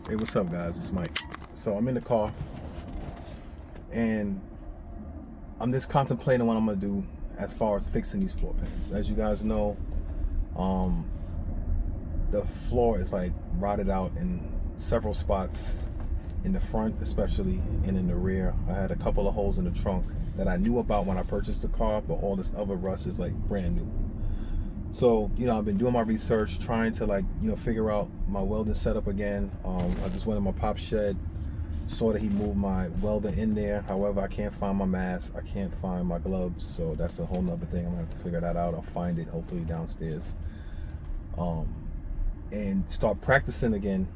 Hey, what's up, guys? It's Mike. So I'm in the car and I'm just contemplating what I'm gonna do as far as fixing these floor pans. As you guys know, um, the floor is like rotted out in several spots, in the front especially, and in the rear. I had a couple of holes in the trunk that I knew about when I purchased the car, but all this other rust is like brand new. So, I've been doing my research, trying to figure out my welding setup again. I just went in my pop shed, saw that he moved my welder in there. However, I can't find my mask. I can't find my gloves. So that's a whole nother thing. I'm gonna have to figure that out. I'll find it hopefully downstairs. And start practicing again,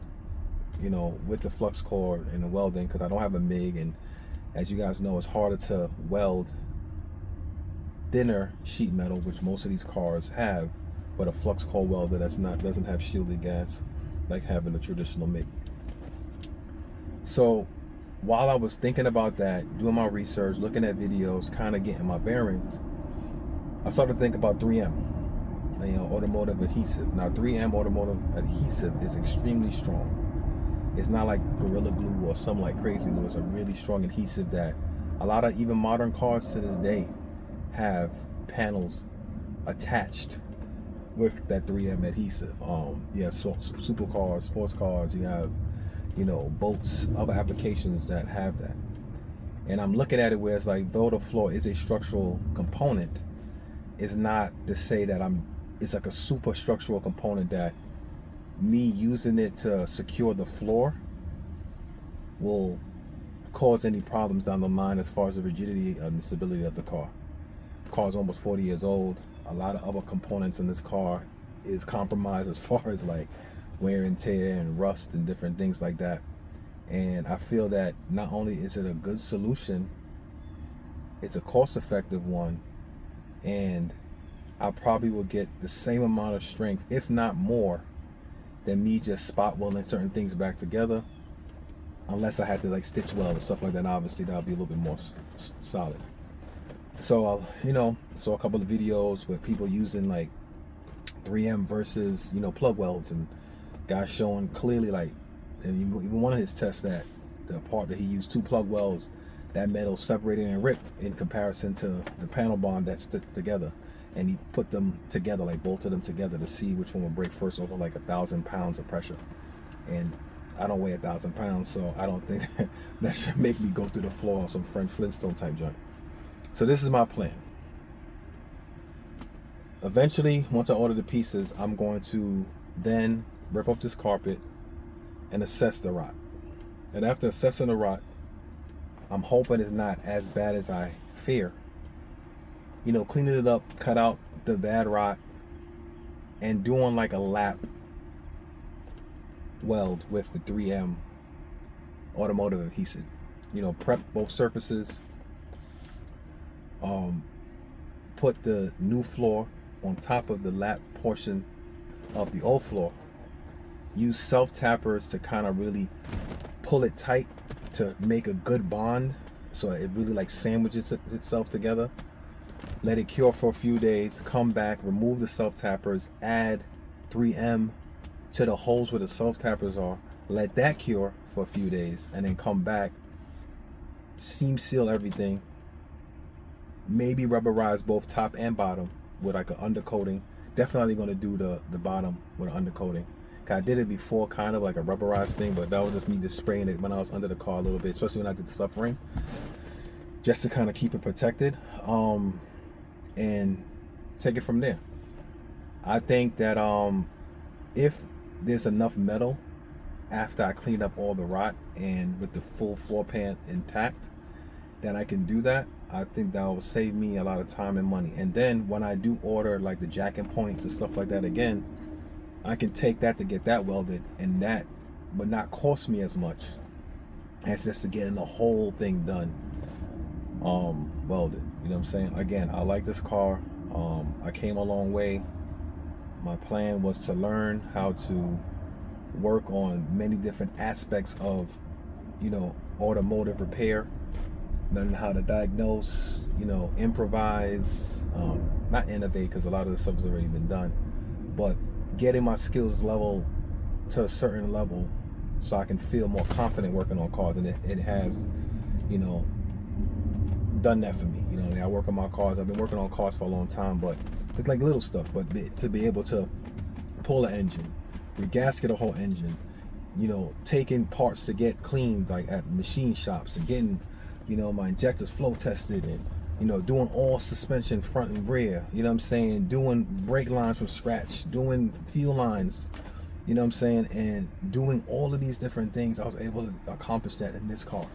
with the flux core and the welding, because I don't have a MIG. And as you guys know, it's harder to weld thinner sheet metal, which most of these cars have, but a flux core welder doesn't have shielded gas like having a traditional MIG. So while I was thinking about that, doing my research, looking at videos, kind of getting my bearings, I started to think about 3M, automotive adhesive. Now 3M automotive adhesive is extremely strong. It's not like Gorilla Glue or some like crazy glue. It's a really strong adhesive that a lot of even modern cars to this day have panels attached with that 3M adhesive. You have supercars, sports cars, you have, boats, other applications that have that. And I'm looking at it where it's like, though the floor is a structural component, it's not to say that it's like a super structural component that me using it to secure the floor will cause any problems down the line as far as the rigidity and the stability of the car. The car's almost 40 years old. A lot of other components in this car is compromised as far as like wear and tear and rust and different things like that. And I feel that not only is it a good solution, it's a cost-effective one, and I probably will get the same amount of strength, if not more, than me just spot welding certain things back together, unless I had to like stitch weld and stuff like that. Obviously that'll be a little bit more solid. So saw a couple of videos with people using like 3M versus plug welds, and guys showing clearly, like, and even one of his tests, that the part that he used 2 plug welds, that metal separated and ripped in comparison to the panel bond that stuck together, and he put them together, like bolted them together, to see which one would break first over like 1,000 pounds of pressure. And I don't weigh 1,000 pounds, so I don't think that should make me go through the floor on some French Flintstone type joint. So this is my plan. Eventually, once I order the pieces, I'm going to then rip up this carpet and assess the rot. And after assessing the rot, I'm hoping it's not as bad as I fear. Cleaning it up, cut out the bad rot, and doing like a lap weld with the 3M automotive adhesive. Prep both surfaces. Put the new floor on top of the lap portion of the old floor. Use self tappers to kind of really pull it tight to make a good bond, so it really like sandwiches itself together. Let it cure for a few days, come back, remove the self tappers, add 3M to the holes where the self tappers are, let that cure for a few days, and then come back, seam seal everything, maybe rubberize both top and bottom with like an undercoating. Definitely going to do the bottom with an undercoating. I did it before, kind of like a rubberized thing, but that was just me just spraying it when I was under the car a little bit, especially when I did the suffering, just to kind of keep it protected, and take it from there. I think that if there's enough metal after I clean up all the rot and with the full floor pan intact, then I can do that. I think that will save me a lot of time and money. And then when I do order like the jacking points and stuff like that again, I can take that to get that welded, and that would not cost me as much as just to getting the whole thing done, welded. You know what I'm saying? Again, I like this car. I came a long way. My plan was to learn how to work on many different aspects of, automotive repair, learning how to diagnose, improvise, not innovate, because a lot of the stuff has already been done, but getting my skills level to a certain level so I can feel more confident working on cars. And it has, you know, done that for me. You know, I work on my cars. I've been working on cars for a long time, but it's like little stuff. But to be able to pull an engine, regasket a whole engine, you know, taking parts to get cleaned, like at machine shops, and getting, you know, my injectors flow tested, and, you know, doing all suspension front and rear, you know what I'm saying, doing brake lines from scratch, doing fuel lines, you know what I'm saying, and doing all of these different things. I was able to accomplish that in this car.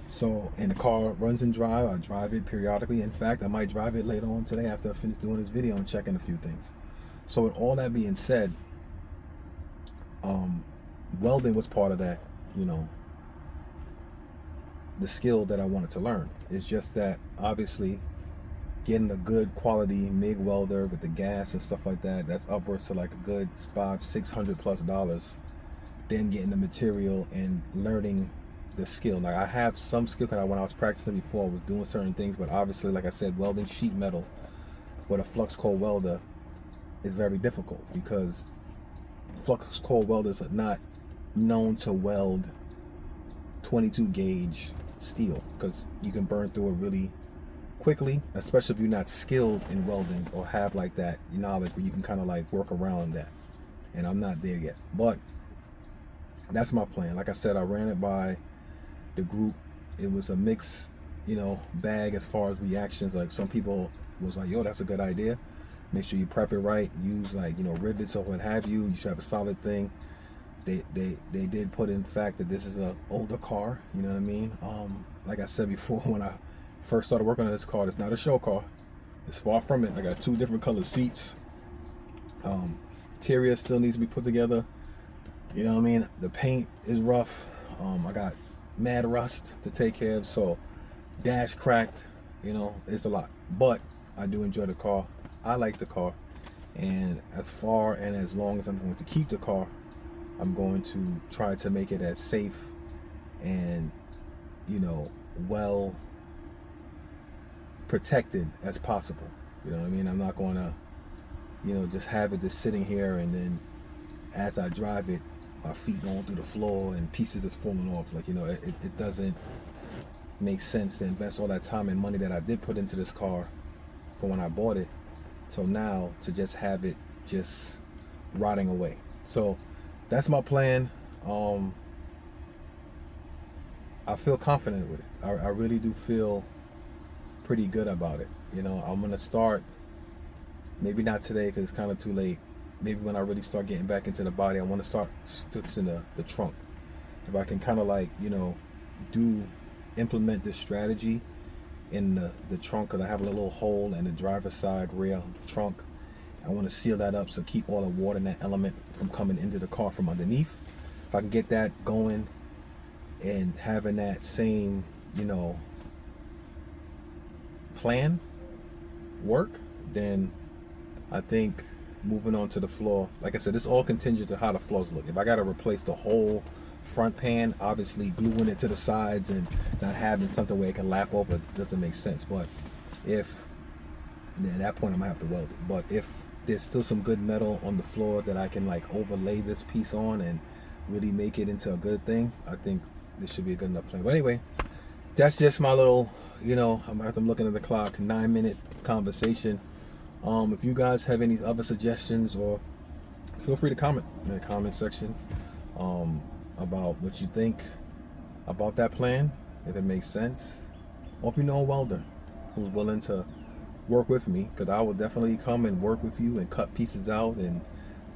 So, and the car runs and drive. I drive it periodically. In fact, I might drive it later on today after I finish doing this video and checking a few things. So with all that being said, welding was part of that, you know, the skill that I wanted to learn. It's just that obviously getting a good quality MIG welder with the gas and stuff like that, that's upwards to like a good $500-600+. Then getting the material and learning the skill. Like I have some skill, because when I was practicing before, I was doing certain things, but obviously, like I said, welding sheet metal with a flux core welder is very difficult, because flux core welders are not known to weld 22 gauge steel, because you can burn through it really quickly, especially if you're not skilled in welding or have like that knowledge where you can kind of like work around that. And I'm not there yet, but that's my plan. Like I said, I ran it by the group. It was a mix, you know, bag as far as reactions. Like some people was like, yo, that's a good idea, make sure you prep it right, use like, you know, rivets or what have you, you should have a solid thing. They did put in fact that this is a older car, you know what I mean. Like I said before, when I first started working on this car, it's not a show car, it's far from it. I got 2 different color seats. Interior still needs to be put together, you know what I mean. The paint is rough. I got mad rust to take care of, so dash cracked, you know, it's a lot. But I do enjoy the car. I like the car, and as far and as long as I'm going to keep the car, I'm going to try to make it as safe and, you know, well protected as possible. You know what I mean? I'm not going to, you know, just have it just sitting here and then as I drive it, my feet going through the floor and pieces is falling off. Like, you know, it doesn't make sense to invest all that time and money that I did put into this car from when I bought it, so now to just have it just rotting away. So that's my plan. I feel confident with it. I really do feel pretty good about it. You know, I'm gonna start, maybe not today because it's kind of too late. Maybe when I really start getting back into the body, I want to start fixing the trunk. If I can kind of like, you know, implement this strategy in the trunk, because I have a little hole in the driver's side rear trunk. I want to seal that up, so keep all the water and that element from coming into the car from underneath. If I can get that going and having that same, you know, plan work, then I think moving on to the floor, like I said, it's all contingent to how the floors look. If I got to replace the whole front pan, obviously gluing it to the sides and not having something where it can lap over doesn't make sense. But if, at that point I'm gonna have to weld it. But if there's still some good metal on the floor that I can like overlay this piece on and really make it into a good thing, I think this should be a good enough plan. But anyway, that's just my little, you know, I'm looking at the clock, 9-minute conversation. If you guys have any other suggestions, or feel free to comment in the comment section about what you think about that plan, if it makes sense, or if you know a welder who's willing to work with me, because I will definitely come and work with you and cut pieces out and,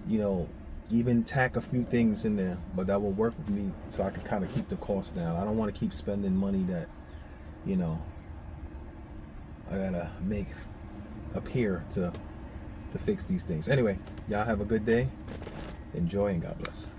you know, even tack a few things in there, but that will work with me so I can kind of keep the cost down. I don't want to keep spending money that, you know, I gotta make appear to fix these things. Anyway, y'all have a good day, enjoy, and God bless.